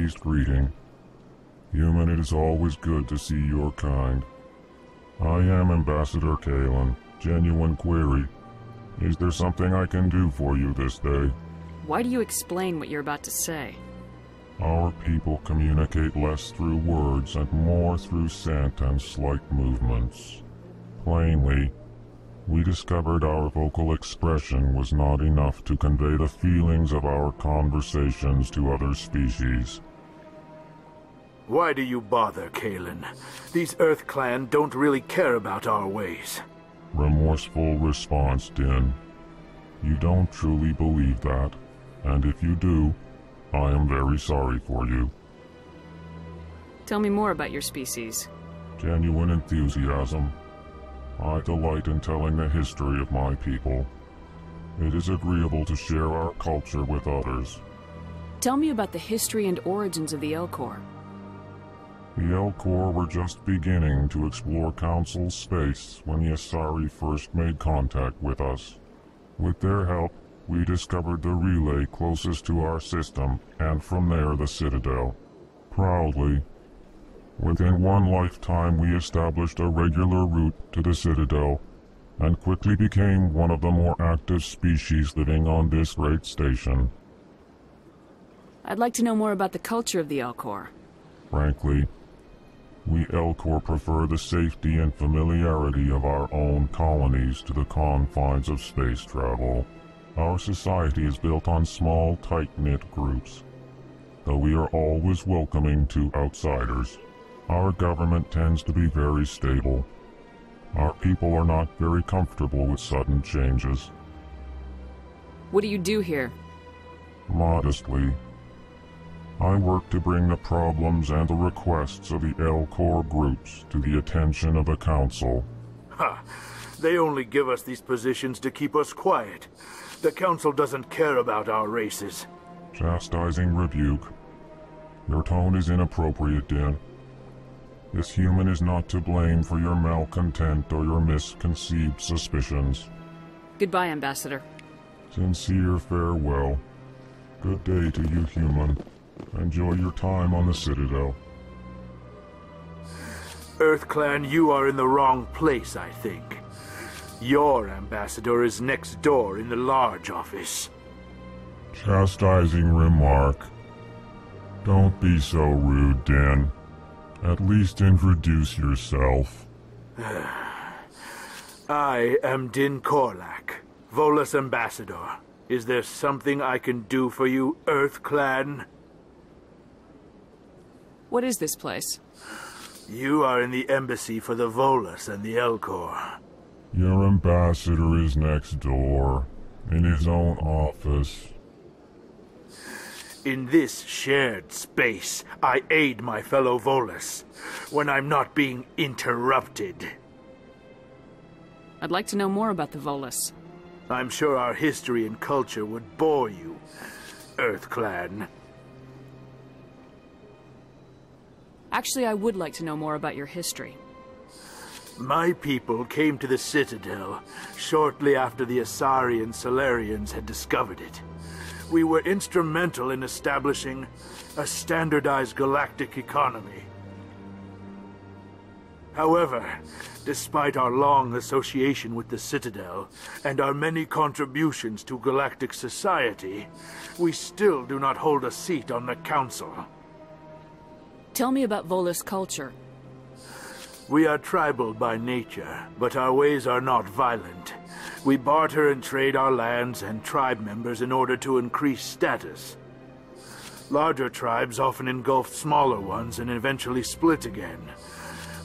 pleased greeting. Human, it is always good to see your kind. I am Ambassador Kalen. Genuine query. Is there something I can do for you this day? Why do you explain what you're about to say? Our people communicate less through words and more through scent and slight movements. Plainly, we discovered our vocal expression was not enough to convey the feelings of our conversations to other species. Why do you bother, Kalen? These Earth Clan don't really care about our ways. Remorseful response, Din. You don't truly believe that, and if you do, I am very sorry for you. Tell me more about your species. Genuine enthusiasm. I delight in telling the history of my people. It is agreeable to share our culture with others. Tell me about the history and origins of the Elcor. The Elcor were just beginning to explore Council space when the Asari first made contact with us. With their help, we discovered the relay closest to our system, and from there the Citadel. Proudly, within one lifetime we established a regular route to the Citadel, and quickly became one of the more active species living on this great station. I'd like to know more about the culture of the Elcor. Frankly, we Elcor prefer the safety and familiarity of our own colonies to the confines of space travel. Our society is built on small, tight-knit groups. Though we are always welcoming to outsiders, our government tends to be very stable. Our people are not very comfortable with sudden changes. What do you do here? Modestly, I work to bring the problems and the requests of the Elcor groups to the attention of the Council. Ha! They only give us these positions to keep us quiet. The Council doesn't care about our races. Chastising rebuke. Your tone is inappropriate, Din. This human is not to blame for your malcontent or your misconceived suspicions. Goodbye, Ambassador. Sincere farewell. Good day to you, human. Enjoy your time on the Citadel. Earth Clan, you are in the wrong place, I think. Your ambassador is next door in the large office. Chastising remark. Don't be so rude, Din. At least introduce yourself. I am Din Korlak, Volus ambassador. Is there something I can do for you, Earth Clan? What is this place? You are in the embassy for the Volus and the Elcor. Your ambassador is next door, in his own office. In this shared space, I aid my fellow Volus when I'm not being interrupted. I'd like to know more about the Volus. I'm sure our history and culture would bore you, Earth Clan. Actually, I would like to know more about your history. My people came to the Citadel shortly after the Asari and Solarians had discovered it. We were instrumental in establishing a standardized galactic economy. However, despite our long association with the Citadel and our many contributions to galactic society, we still do not hold a seat on the Council. Tell me about Volus culture. We are tribal by nature, but our ways are not violent. We barter and trade our lands and tribe members in order to increase status. Larger tribes often engulf smaller ones and eventually split again.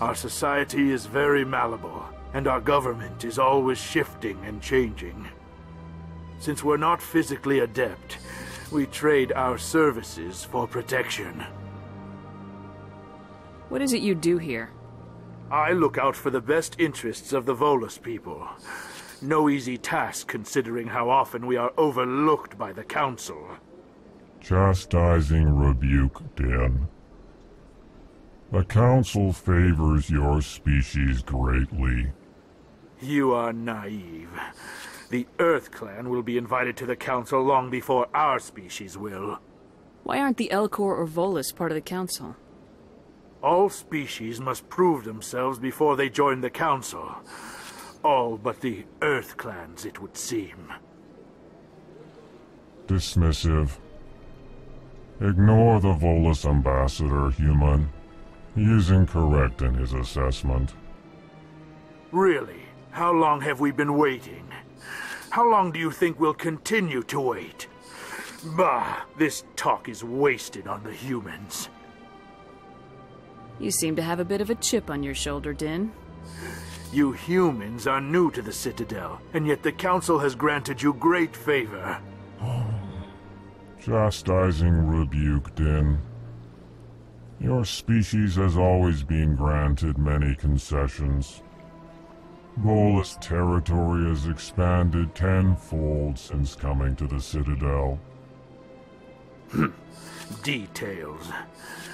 Our society is very malleable, and our government is always shifting and changing. Since we're not physically adept, we trade our services for protection. What is it you do here? I look out for the best interests of the Volus people. No easy task considering how often we are overlooked by the Council. Chastising rebuke, Din. The Council favors your species greatly. You are naive. The Earth Clan will be invited to the Council long before our species will. Why aren't the Elcor or Volus part of the Council? All species must prove themselves before they join the Council. All but the Earth clans, it would seem. Dismissive. Ignore the Volus ambassador, human. He is incorrect in his assessment. Really? How long have we been waiting? How long do you think we'll continue to wait? Bah, this talk is wasted on the humans. You seem to have a bit of a chip on your shoulder, Din. You humans are new to the Citadel, and yet the Council has granted you great favor. Chastising rebuke, Din. Your species has always been granted many concessions. Volus territory has expanded tenfold since coming to the Citadel. Details.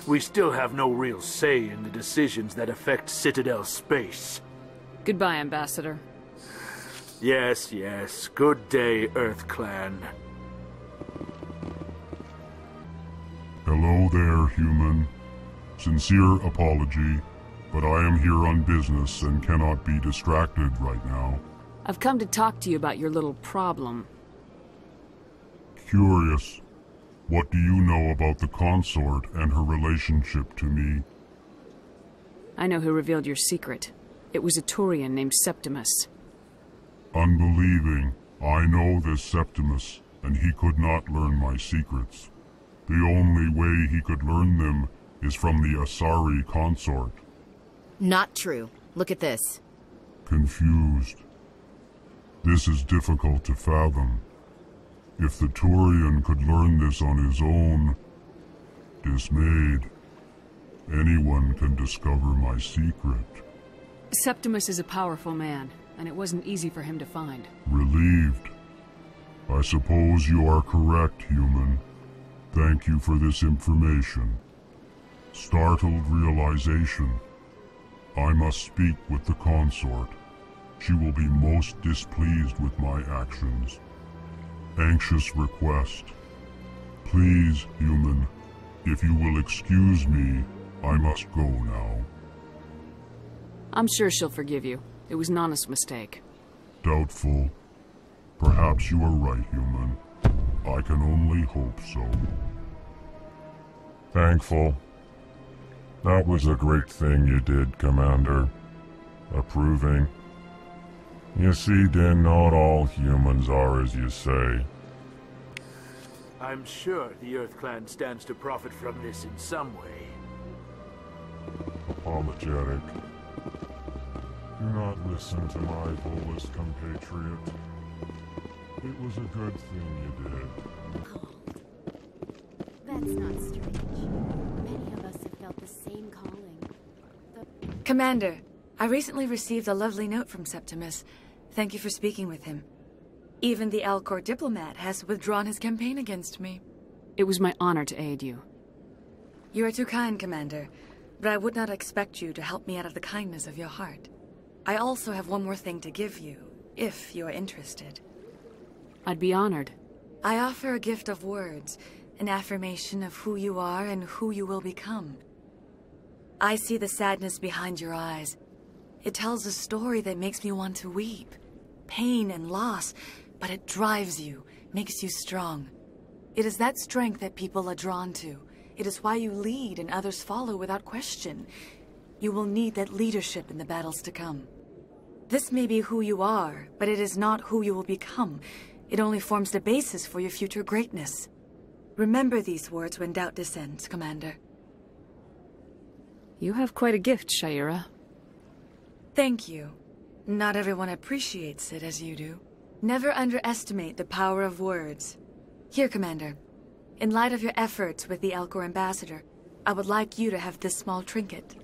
We still have no real say in the decisions that affect Citadel space. Goodbye, Ambassador. Yes, yes. Good day, Earth Clan. Hello there, human. Sincere apology, but I am here on business and cannot be distracted right now. I've come to talk to you about your little problem. Curious. What do you know about the consort and her relationship to me? I know who revealed your secret. It was a Turian named Septimus. Unbelieving. I know this Septimus, and he could not learn my secrets. The only way he could learn them is from the Asari consort. Not true. Look at this. Confused. This is difficult to fathom. If the Turian could learn this on his own, dismayed, anyone can discover my secret. Septimus is a powerful man, and it wasn't easy for him to find. Relieved. I suppose you are correct, human. Thank you for this information. Startled realization. I must speak with the consort. She will be most displeased with my actions. Anxious request. Please, human, if you will excuse me, I must go now. I'm sure she'll forgive you. It was an honest mistake. Doubtful. Perhaps you are right, human. I can only hope so. Thankful. That was a great thing you did, Commander. Approving. You see, Din, not all humans are as you say. I'm sure the Earth Clan stands to profit from this in some way. Apologetic. Do not listen to my Volus compatriot. It was a good thing you did. That's not strange. Many of us have felt the same calling. Commander, I recently received a lovely note from Septimus. Thank you for speaking with him. Even the Elcor diplomat has withdrawn his campaign against me. It was my honor to aid you. You are too kind, Commander, but I would not expect you to help me out of the kindness of your heart. I also have one more thing to give you, if you are interested. I'd be honored. I offer a gift of words, an affirmation of who you are and who you will become. I see the sadness behind your eyes. It tells a story that makes me want to weep. Pain and loss, but it drives you, makes you strong. It is that strength that people are drawn to. It is why you lead and others follow without question. You will need that leadership in the battles to come. This may be who you are, but it is not who you will become. It only forms the basis for your future greatness. Remember these words when doubt descends, Commander. You have quite a gift, Shaira. Thank you. Not everyone appreciates it as you do. Never underestimate the power of words. Here, Commander. In light of your efforts with the Elcor ambassador, I would like you to have this small trinket.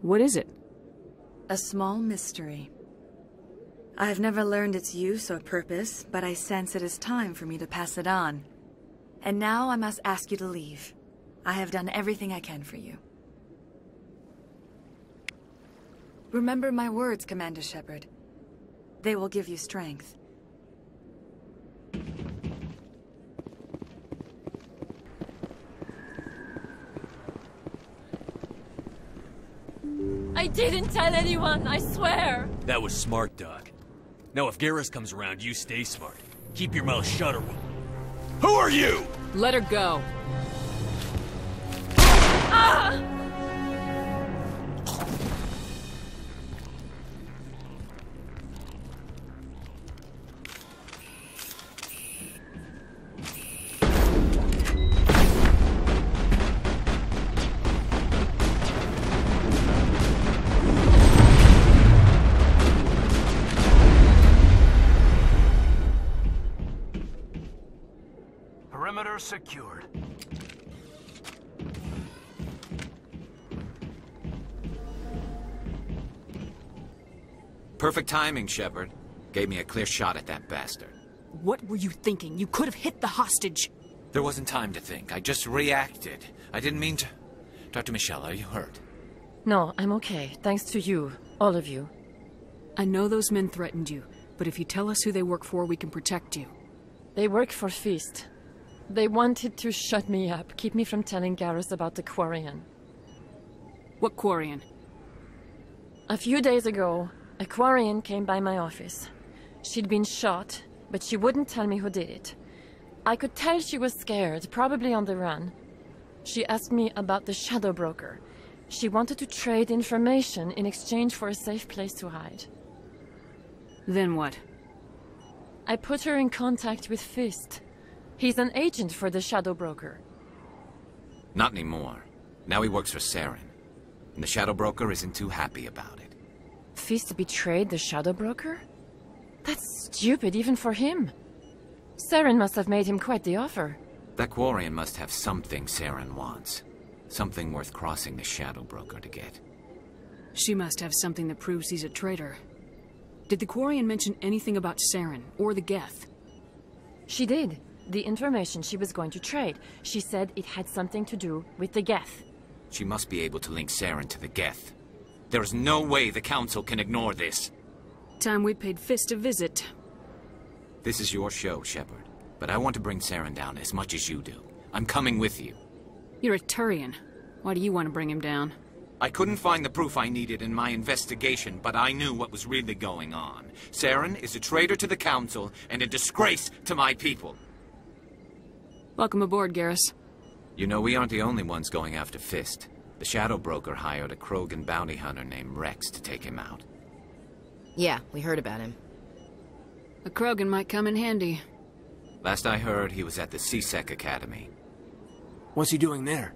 What is it? A small mystery. I have never learned its use or purpose, but I sense it is time for me to pass it on. And now I must ask you to leave. I have done everything I can for you. Remember my words, Commander Shepard. They will give you strength. didn't tell anyone, I swear! That was smart, Doc. Now if Garrus comes around, you stay smart. Keep your mouth shut or... Who are you? Let her go. Ah! Perimeter secured. Perfect timing, Shepard. Gave me a clear shot at that bastard. What were you thinking? You could have hit the hostage. There wasn't time to think. I just reacted. I didn't mean to... Dr. Michelle, are you hurt? No, I'm okay. Thanks to you. All of you. I know those men threatened you, but if you tell us who they work for, we can protect you. They work for Feast. They wanted to shut me up, keep me from telling Garrus about the Quarian. What Quarian? A few days ago, a Quarian came by my office. She'd been shot, but she wouldn't tell me who did it. I could tell she was scared, probably on the run. She asked me about the Shadow Broker. She wanted to trade information in exchange for a safe place to hide. Then what? I put her in contact with Fist. He's an agent for the Shadow Broker. Not anymore. Now he works for Saren. And the Shadow Broker isn't too happy about it. Fist betrayed the Shadow Broker? That's stupid even for him. Saren must have made him quite the offer. That Quarian must have something Saren wants. Something worth crossing the Shadow Broker to get. She must have something that proves he's a traitor. Did the Quarian mention anything about Saren or the Geth? She did. The information she was going to trade. She said it had something to do with the Geth. She must be able to link Saren to the Geth. There is no way the Council can ignore this. Time we paid Fist a visit. This is your show, Shepard. But I want to bring Saren down as much as you do. I'm coming with you. You're a Turian. Why do you want to bring him down? I couldn't find the proof I needed in my investigation, but I knew what was really going on. Saren is a traitor to the Council and a disgrace to my people. Welcome aboard, Garrus. You know, we aren't the only ones going after Fist. The Shadow Broker hired a Krogan bounty hunter named Rex to take him out. Yeah, we heard about him. A Krogan might come in handy. Last I heard, he was at the C-Sec Academy. What's he doing there?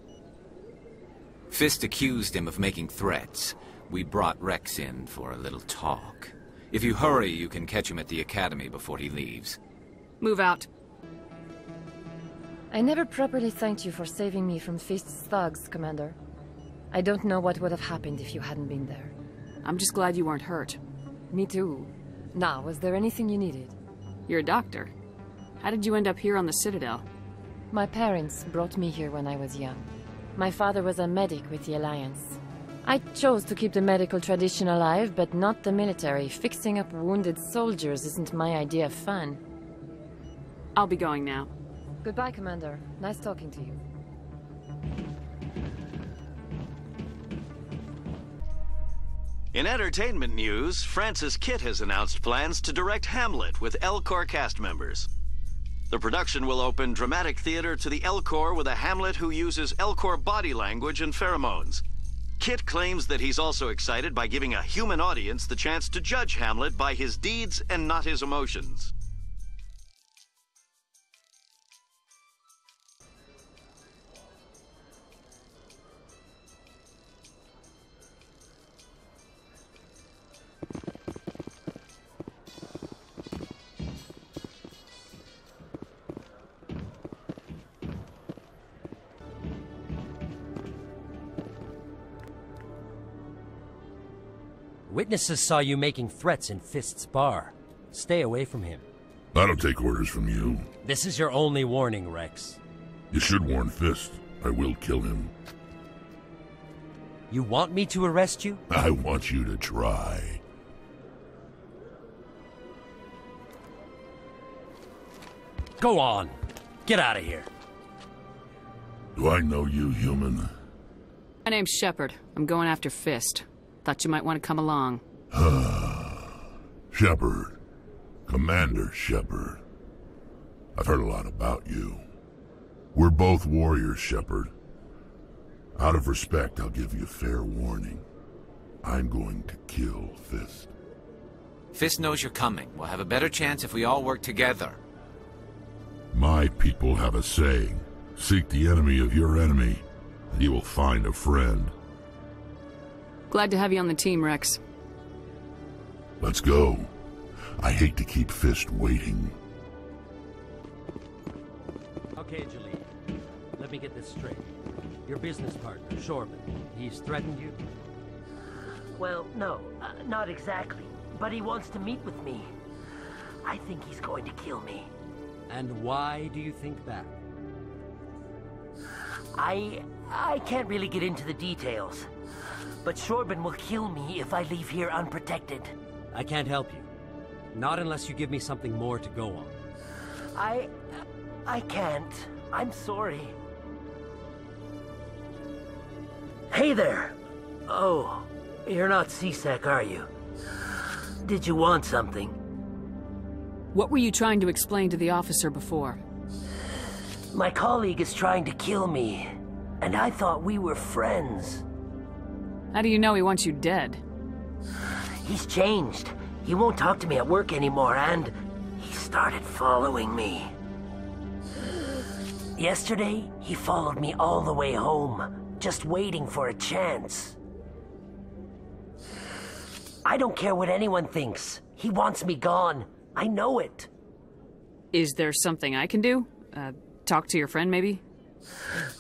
Fist accused him of making threats. We brought Rex in for a little talk. If you hurry, you can catch him at the Academy before he leaves. Move out. I never properly thanked you for saving me from Fist's thugs, Commander. I don't know what would have happened if you hadn't been there. I'm just glad you weren't hurt. Me too. Now, was there anything you needed? You're a doctor. How did you end up here on the Citadel? My parents brought me here when I was young. My father was a medic with the Alliance. I chose to keep the medical tradition alive, but not the military. Fixing up wounded soldiers isn't my idea of fun. I'll be going now. Goodbye, Commander. Nice talking to you. In entertainment news, Francis Kitt has announced plans to direct Hamlet with L-Corps cast members. The production will open dramatic theater to the L-Corps with a Hamlet who uses L-Corps body language and pheromones. Kitt claims that he's also excited by giving a human audience the chance to judge Hamlet by his deeds and not his emotions. Witnesses saw you making threats in Fist's bar. Stay away from him. I don't take orders from you. This is your only warning, Rex. You should warn Fist. I will kill him. You want me to arrest you? I want you to try. Go on. Get out of here. Do I know you, human? My name's Shepard. I'm going after Fist. Thought you might want to come along. Shepard. Commander Shepard. I've heard a lot about you. We're both warriors, Shepard. Out of respect, I'll give you fair warning. I'm going to kill Fist. Fist knows you're coming. We'll have a better chance if we all work together. My people have a saying. Seek the enemy of your enemy, and you will find a friend. Glad to have you on the team, Rex. Let's go. I hate to keep Fist waiting. Okay, Julie. Let me get this straight. Your business partner, Shorban, he's threatened you? Well, no, not exactly. But he wants to meet with me. I think he's going to kill me. And why do you think that? I can't really get into the details. But Shorban will kill me if I leave here unprotected. I can't help you. Not unless you give me something more to go on. I can't. I'm sorry. Hey there! Oh, you're not C-Sec, are you? Did you want something? What were you trying to explain to the officer before? My colleague is trying to kill me, and I thought we were friends. How do you know he wants you dead? He's changed. He won't talk to me at work anymore, and he started following me. Yesterday, he followed me all the way home, just waiting for a chance. I don't care what anyone thinks. He wants me gone. I know it. Is there something I can do? Talk to your friend, maybe?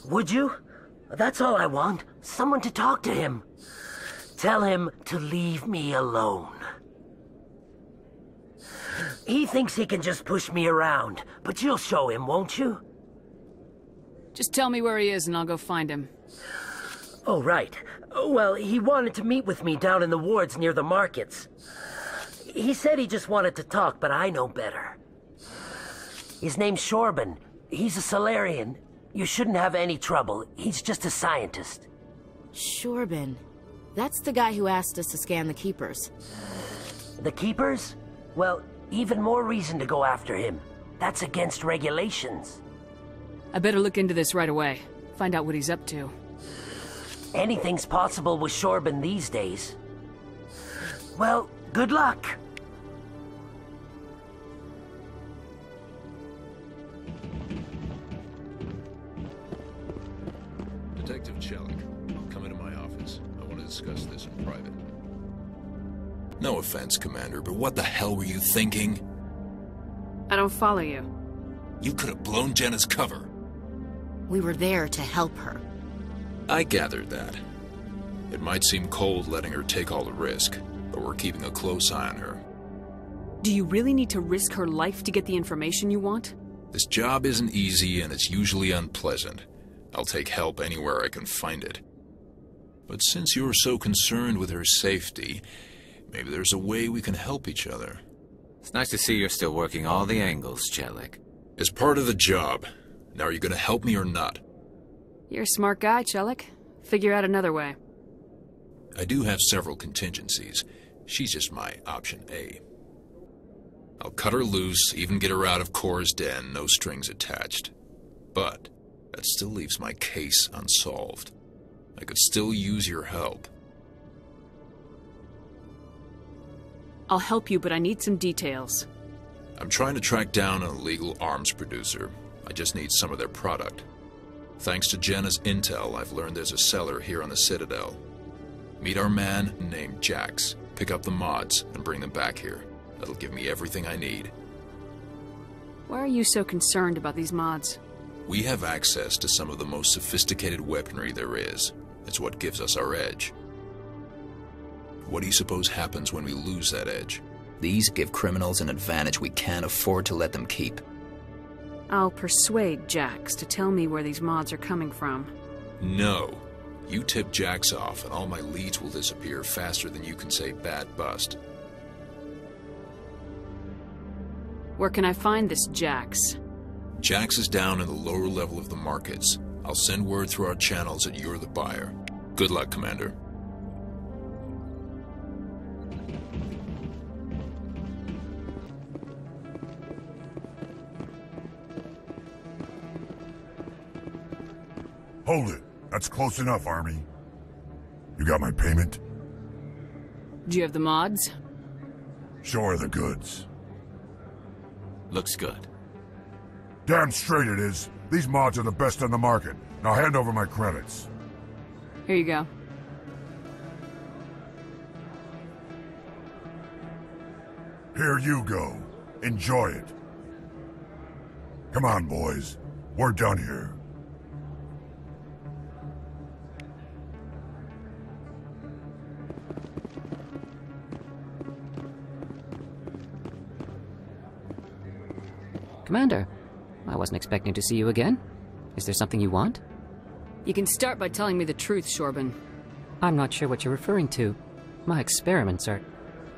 Would you? That's all I want. Someone to talk to him. Tell him to leave me alone. He thinks he can just push me around, but you'll show him, won't you? Just tell me where he is and I'll go find him. Oh, right. Well, he wanted to meet with me down in the wards near the markets. He said he just wanted to talk, but I know better. His name's Shorban. He's a Solarian. You shouldn't have any trouble. He's just a scientist. Shorban. That's the guy who asked us to scan the Keepers. The Keepers? Well, even more reason to go after him. That's against regulations. I better look into this right away. Find out what he's up to. Anything's possible with Shorban these days. Well, good luck. Detective Chelik, come into my office. I want to discuss this in private. No offense, Commander, but what the hell were you thinking? I don't follow you. You could have blown Jenna's cover. We were there to help her. I gathered that. It might seem cold letting her take all the risk, but we're keeping a close eye on her. Do you really need to risk her life to get the information you want? This job isn't easy and it's usually unpleasant. I'll take help anywhere I can find it. But since you're so concerned with her safety, maybe there's a way we can help each other. It's nice to see you're still working all the angles, Chelik. As part of the job. Now, are you going to help me or not? You're a smart guy, Chelik. Figure out another way. I do have several contingencies. She's just my option A. I'll cut her loose, even get her out of Cora's den, no strings attached. But that still leaves my case unsolved. I could still use your help. I'll help you, but I need some details. I'm trying to track down an illegal arms producer. I just need some of their product. Thanks to Jenna's intel, I've learned there's a seller here on the Citadel. Meet our man named Jax, pick up the mods, and bring them back here. That'll give me everything I need. Why are you so concerned about these mods? We have access to some of the most sophisticated weaponry there is. It's what gives us our edge. What do you suppose happens when we lose that edge? These give criminals an advantage we can't afford to let them keep. I'll persuade Jax to tell me where these mods are coming from. No. You tip Jax off and all my leads will disappear faster than you can say bad bust. Where can I find this Jax? Jax is down in the lower level of the markets. I'll send word through our channels that you're the buyer. Good luck, Commander. Hold it. That's close enough, Army. You got my payment? Do you have the mods? Show her the goods. Looks good. Damn straight it is. These mods are the best on the market. Now hand over my credits. Here you go. Here you go. Enjoy it. Come on, boys. We're done here. Commander, I wasn't expecting to see you again. Is there something you want? You can start by telling me the truth, Shorben. I'm not sure what you're referring to. My experiments are...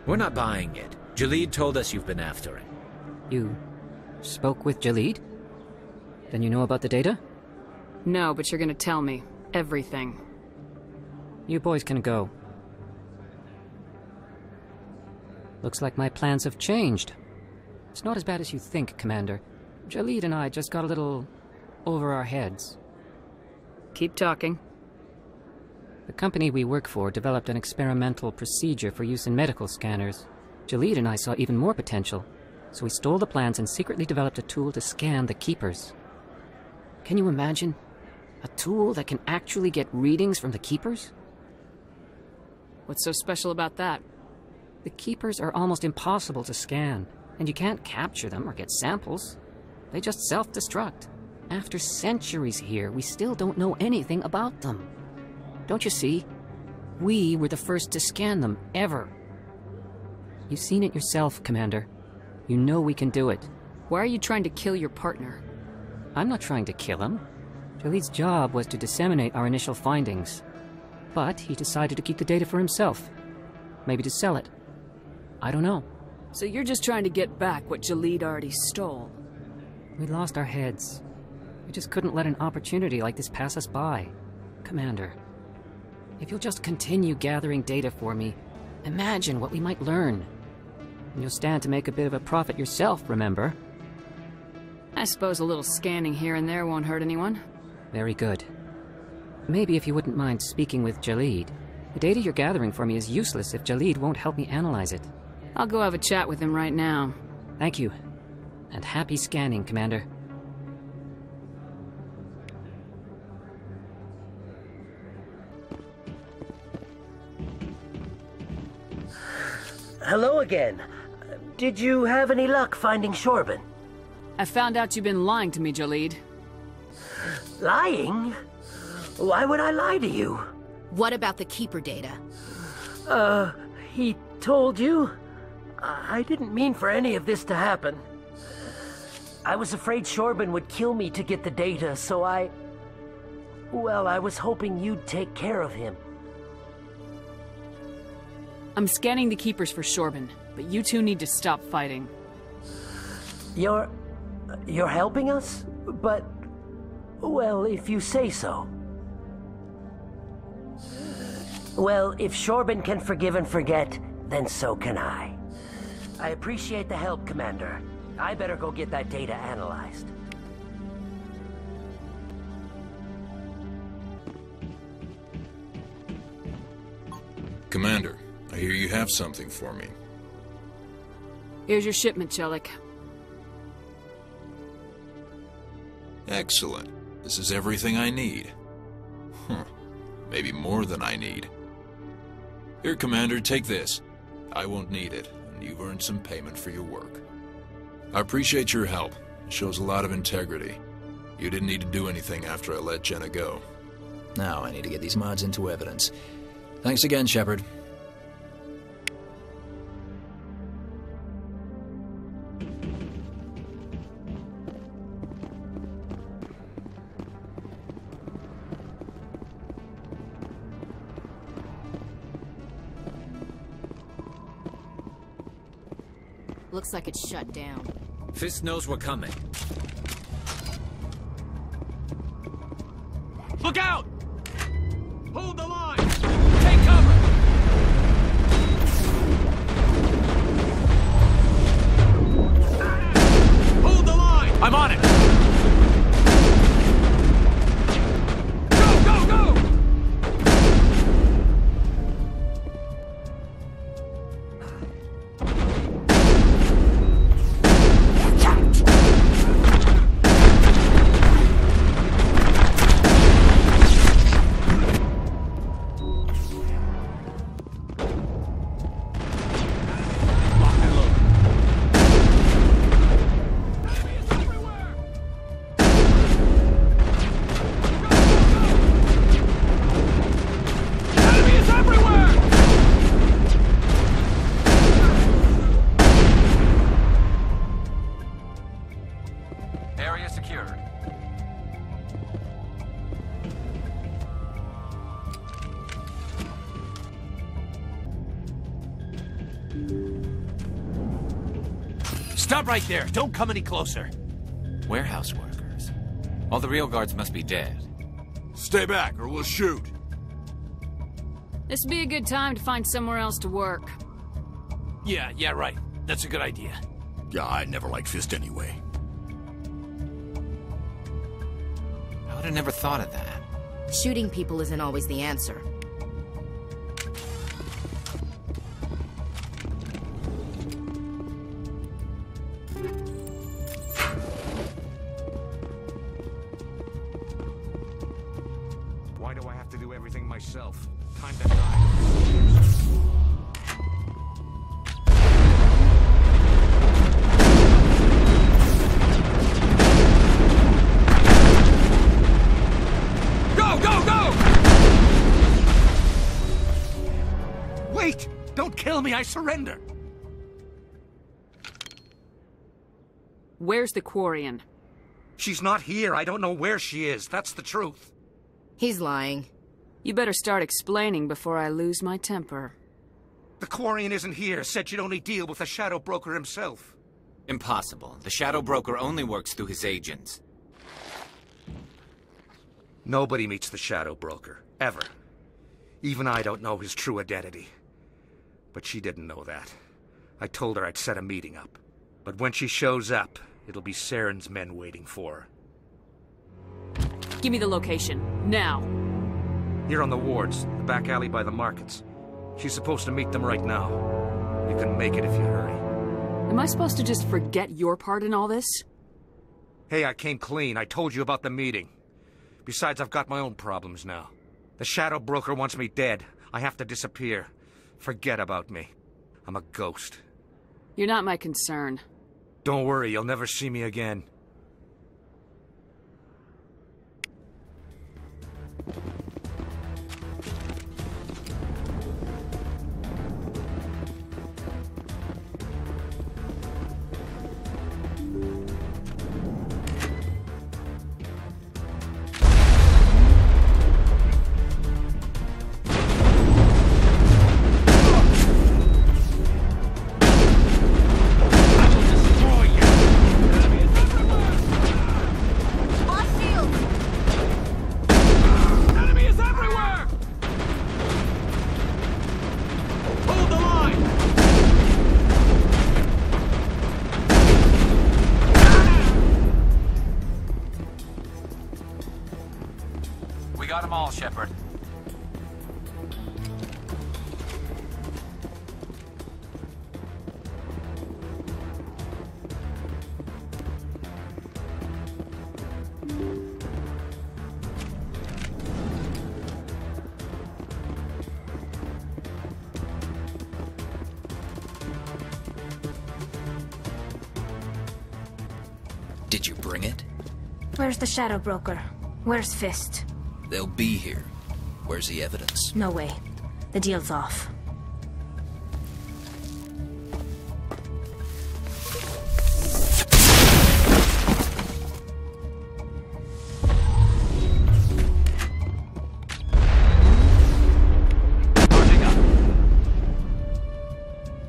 We're not buying it. Jalid told us you've been after it. You spoke with Jalid? Then you know about the data? No, but you're gonna tell me. Everything. You boys can go. Looks like my plans have changed. It's not as bad as you think, Commander. Jalid and I just got a little over our heads. Keep talking. The company we work for developed an experimental procedure for use in medical scanners. Jalid and I saw even more potential, so we stole the plans and secretly developed a tool to scan the Keepers. Can you imagine? A tool that can actually get readings from the Keepers? What's so special about that? The Keepers are almost impossible to scan, and you can't capture them or get samples. They just self-destruct. After centuries here, we still don't know anything about them. Don't you see? We were the first to scan them, ever. You've seen it yourself, Commander. You know we can do it. Why are you trying to kill your partner? I'm not trying to kill him. Jalid's job was to disseminate our initial findings. But he decided to keep the data for himself. Maybe to sell it. I don't know. So you're just trying to get back what Jalid already stole? We lost our heads. We just couldn't let an opportunity like this pass us by. Commander, if you'll just continue gathering data for me, imagine what we might learn. And you'll stand to make a bit of a profit yourself, remember? I suppose a little scanning here and there won't hurt anyone. Very good. Maybe if you wouldn't mind speaking with Jalid. The data you're gathering for me is useless if Jalid won't help me analyze it. I'll go have a chat with him right now. Thank you. And happy scanning, Commander. Hello again. Did you have any luck finding Shorben? I found out you've been lying to me, Jalid. Lying? Why would I lie to you? What about the Keeper data? He told you? I didn't mean for any of this to happen. I was afraid Shorben would kill me to get the data, so well, I was hoping you'd take care of him. I'm scanning the Keepers for Shorben, but you two need to stop fighting. You're helping us? But, well, if you say so. Well, if Shorben can forgive and forget, then so can I. I appreciate the help, Commander. I better go get that data analyzed. Commander, I hear you have something for me. Here's your shipment, Chelik. Excellent. This is everything I need. Maybe more than I need. Here, Commander, take this. I won't need it, and you've earned some payment for your work. I appreciate your help. It shows a lot of integrity. You didn't need to do anything after I let Jenna go. Now I need to get these mods into evidence. Thanks again, Shepard. Looks like it's shut down. Fist knows we're coming. Look out! Hold the line! Take cover! Hold the line! I'm on it! Go! Stop right there. Don't come any closer. Warehouse workers. All the real guards must be dead. Stay back, or we'll shoot. This would be a good time to find somewhere else to work. Yeah, right. That's a good idea. Yeah, I never liked Fist anyway. I would have never thought of that. Shooting people isn't always the answer. Why do I have to do everything myself? Time to die. Wait! Don't kill me, I surrender! Where's the Quarian? She's not here. I don't know where she is. That's the truth. He's lying. You better start explaining before I lose my temper. The Quarian isn't here. Said she'd only deal with the Shadow Broker himself. Impossible. The Shadow Broker only works through his agents. Nobody meets the Shadow Broker. Ever. Even I don't know his true identity. But she didn't know that. I told her I'd set a meeting up. But when she shows up, it'll be Saren's men waiting for her. Give me the location. Now. Here on the wards, the back alley by the markets. She's supposed to meet them right now. You can make it if you hurry. Am I supposed to just forget your part in all this? Hey, I came clean. I told you about the meeting. Besides, I've got my own problems now. The Shadow Broker wants me dead. I have to disappear. Forget about me. I'm a ghost. You're not my concern. Don't worry, you'll never see me again. Shepard. Did you bring it? Where's the Shadow Broker? Where's Fist? They'll be here. Where's the evidence? No way. The deal's off.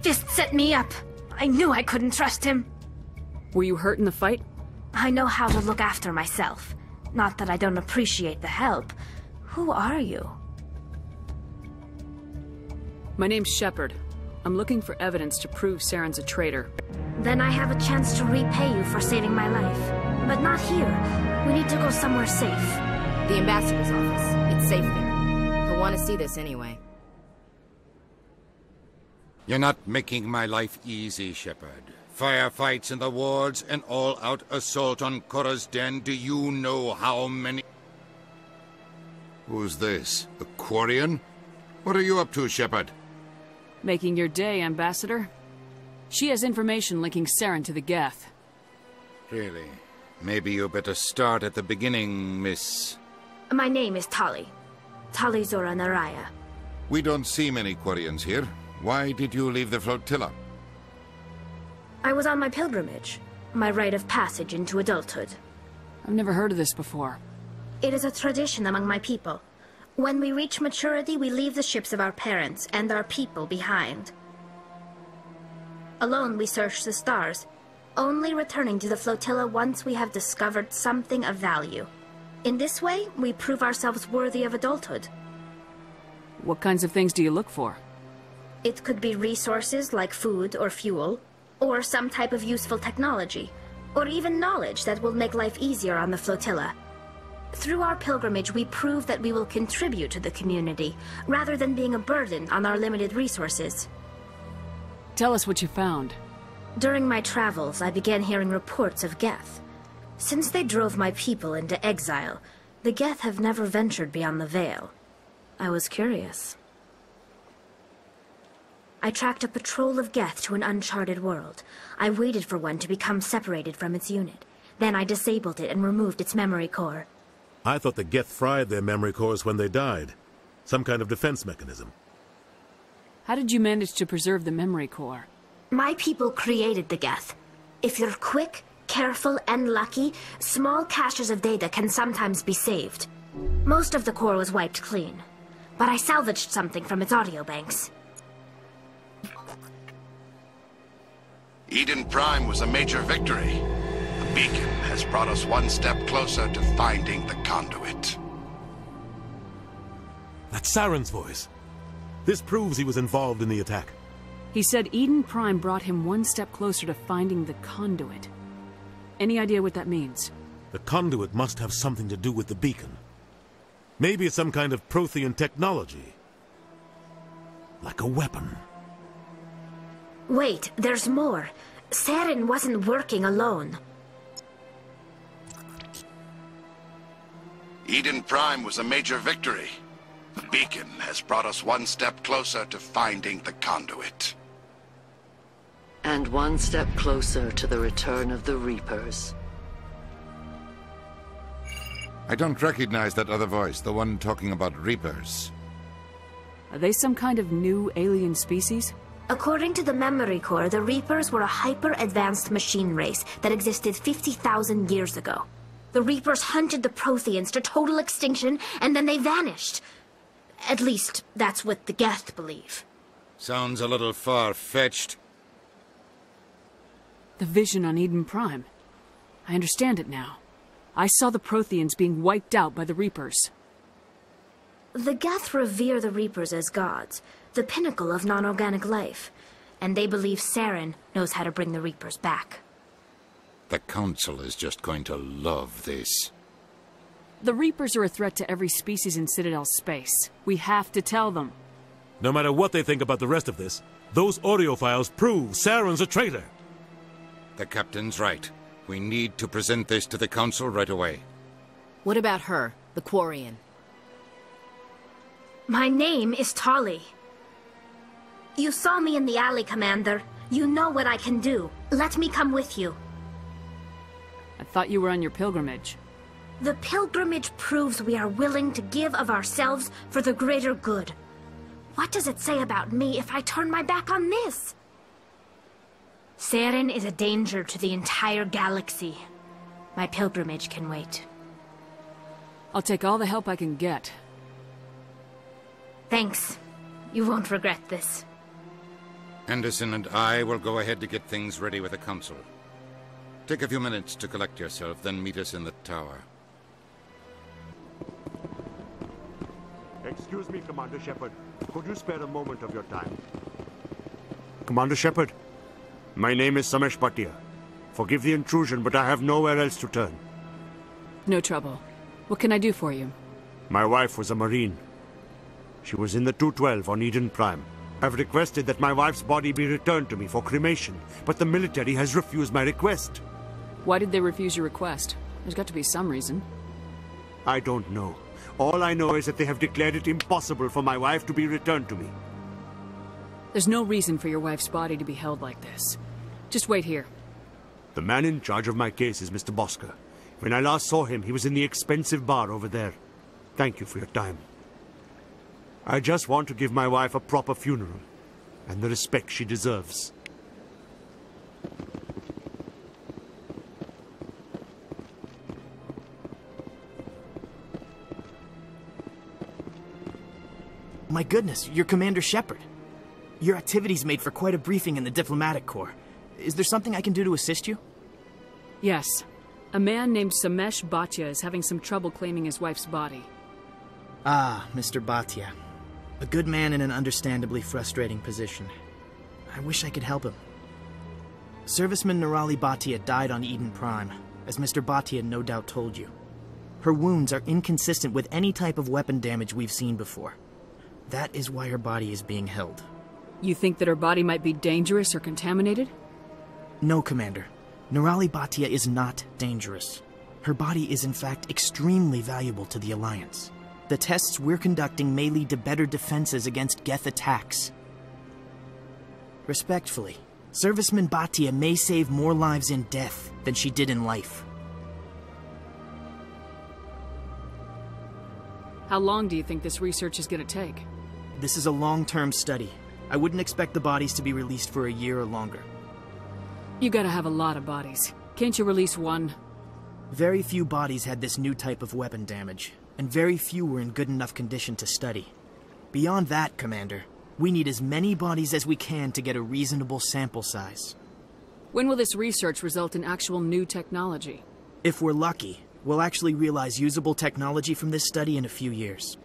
Fist set me up. I knew I couldn't trust him. Were you hurt in the fight? I know how to look after myself. Not that I don't appreciate the help. Who are you? My name's Shepard. I'm looking for evidence to prove Saren's a traitor. Then I have a chance to repay you for saving my life. But not here. We need to go somewhere safe. The ambassador's office. It's safe there. He'll want to see this anyway. You're not making my life easy, Shepard. Firefights in the wards, an all-out assault on Korra's den. Do you know how many... Who's this? The Quarian? What are you up to, Shepard? Making your day, Ambassador. She has information linking Saren to the Geth. Really? Maybe you better start at the beginning, Miss... My name is Tali. Tali Zora Naraya. We don't see many Quarians here. Why did you leave the flotilla? I was on my pilgrimage. My rite of passage into adulthood. I've never heard of this before. It is a tradition among my people. When we reach maturity, we leave the ships of our parents and our people behind. Alone, we search the stars, only returning to the flotilla once we have discovered something of value. In this way, we prove ourselves worthy of adulthood. What kinds of things do you look for? It could be resources like food or fuel, or some type of useful technology, or even knowledge that will make life easier on the flotilla. Through our pilgrimage, we prove that we will contribute to the community, rather than being a burden on our limited resources. Tell us what you found. During my travels, I began hearing reports of Geth. Since they drove my people into exile, the Geth have never ventured beyond the Veil. I was curious. I tracked a patrol of Geth to an uncharted world. I waited for one to become separated from its unit. Then I disabled it and removed its memory core. I thought the Geth fried their memory cores when they died. Some kind of defense mechanism. How did you manage to preserve the memory core? My people created the Geth. If you're quick, careful, and lucky, small caches of data can sometimes be saved. Most of the core was wiped clean, but I salvaged something from its audio banks. Eden Prime was a major victory. The beacon has brought us one step closer to finding the conduit. That's Saren's voice. This proves he was involved in the attack. He said Eden Prime brought him one step closer to finding the conduit. Any idea what that means? The conduit must have something to do with the beacon. Maybe it's some kind of Prothean technology. Like a weapon. Wait, there's more. Saren wasn't working alone. Eden Prime was a major victory. The beacon has brought us one step closer to finding the conduit. And one step closer to the return of the Reapers. I don't recognize that other voice, the one talking about Reapers. Are they some kind of new alien species? According to the memory core, the Reapers were a hyper-advanced machine race that existed 50,000 years ago. The Reapers hunted the Protheans to total extinction, and then they vanished. At least, that's what the Geth believe. Sounds a little far-fetched. The vision on Eden Prime. I understand it now. I saw the Protheans being wiped out by the Reapers. The Geth revere the Reapers as gods, the pinnacle of non-organic life, and they believe Saren knows how to bring the Reapers back. The Council is just going to love this. The Reapers are a threat to every species in Citadel space. We have to tell them. No matter what they think about the rest of this, those audio files prove Saren's a traitor. The Captain's right. We need to present this to the Council right away. What about her, the Quarian? My name is Tali. You saw me in the alley, Commander. You know what I can do. Let me come with you. I thought you were on your pilgrimage. The pilgrimage proves we are willing to give of ourselves for the greater good. What does it say about me if I turn my back on this? Saren is a danger to the entire galaxy. My pilgrimage can wait. I'll take all the help I can get. Thanks. You won't regret this. Anderson and I will go ahead to get things ready with the Council. Take a few minutes to collect yourself, then meet us in the tower. Excuse me, Commander Shepard. Could you spare a moment of your time? Commander Shepard, my name is Samesh Bhatia. Forgive the intrusion, but I have nowhere else to turn. No trouble. What can I do for you? My wife was a Marine. She was in the 212 on Eden Prime. I've requested that my wife's body be returned to me for cremation, but the military has refused my request. Why did they refuse your request? There's got to be some reason. I don't know. All I know is that they have declared it impossible for my wife to be returned to me. There's no reason for your wife's body to be held like this. Just wait here. The man in charge of my case is Mr. Bosker. When I last saw him, he was in the expensive bar over there. Thank you for your time. I just want to give my wife a proper funeral, and the respect she deserves. My goodness, you're Commander Shepard. Your activities made for quite a briefing in the Diplomatic Corps. Is there something I can do to assist you? Yes. A man named Samesh Bhatia is having some trouble claiming his wife's body. Ah, Mr. Bhatia. A good man in an understandably frustrating position. I wish I could help him. Serviceman Nirali Bhatia died on Eden Prime, as Mr. Bhatia no doubt told you. Her wounds are inconsistent with any type of weapon damage we've seen before. That is why her body is being held. You think that her body might be dangerous or contaminated? No, Commander. Nirali Bhatia is not dangerous. Her body is in fact extremely valuable to the Alliance. The tests we're conducting may lead to better defenses against Geth attacks. Respectfully, Serviceman Bhatia may save more lives in death than she did in life. How long do you think this research is going to take? This is a long-term study. I wouldn't expect the bodies to be released for a year or longer. You gotta have a lot of bodies. Can't you release one? Very few bodies had this new type of weapon damage, and very few were in good enough condition to study. Beyond that, Commander, we need as many bodies as we can to get a reasonable sample size. When will this research result in actual new technology? If we're lucky, we'll actually realize usable technology from this study in a few years.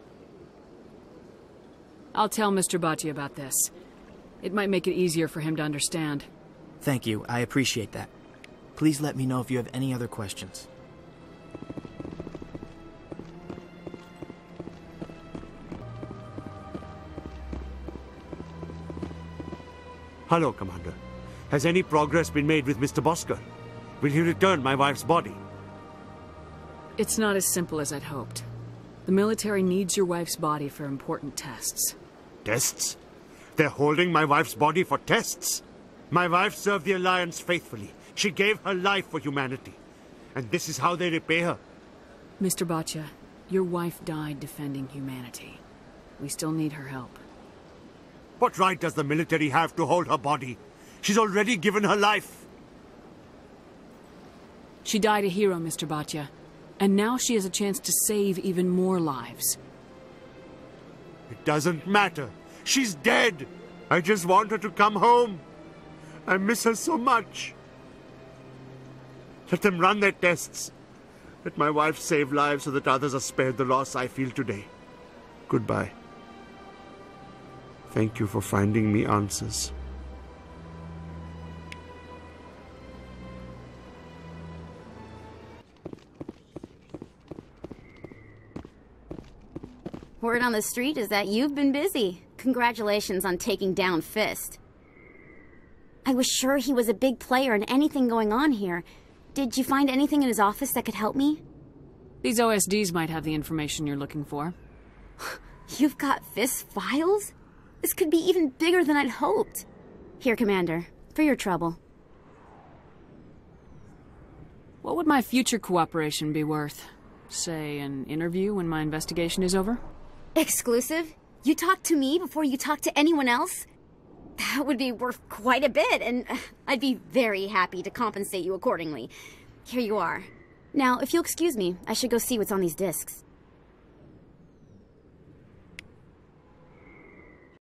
I'll tell Mr. Bhatia about this. It might make it easier for him to understand. Thank you, I appreciate that. Please let me know if you have any other questions. Hello, Commander. Has any progress been made with Mr. Bosker? Will he return my wife's body? It's not as simple as I'd hoped. The military needs your wife's body for important tests. Tests? They're holding my wife's body for tests? My wife served the Alliance faithfully. She gave her life for humanity. And this is how they repay her. Mr. Bhatia, your wife died defending humanity. We still need her help. What right does the military have to hold her body? She's already given her life. She died a hero, Mr. Bhatia. And now she has a chance to save even more lives. It doesn't matter. She's dead. I just want her to come home. I miss her so much. Let them run their tests. Let my wife save lives so that others are spared the loss I feel today. Goodbye. Thank you for finding me answers. Word on the street is that you've been busy. Congratulations on taking down Fist. I was sure he was a big player in anything going on here. Did you find anything in his office that could help me? These OSDs might have the information you're looking for. You've got Fist's files? This could be even bigger than I'd hoped. Here, Commander, for your trouble. What would my future cooperation be worth? Say, an interview when my investigation is over? Exclusive? You talk to me before you talk to anyone else? That would be worth quite a bit, and I'd be very happy to compensate you accordingly. Here you are. Now, if you'll excuse me, I should go see what's on these discs.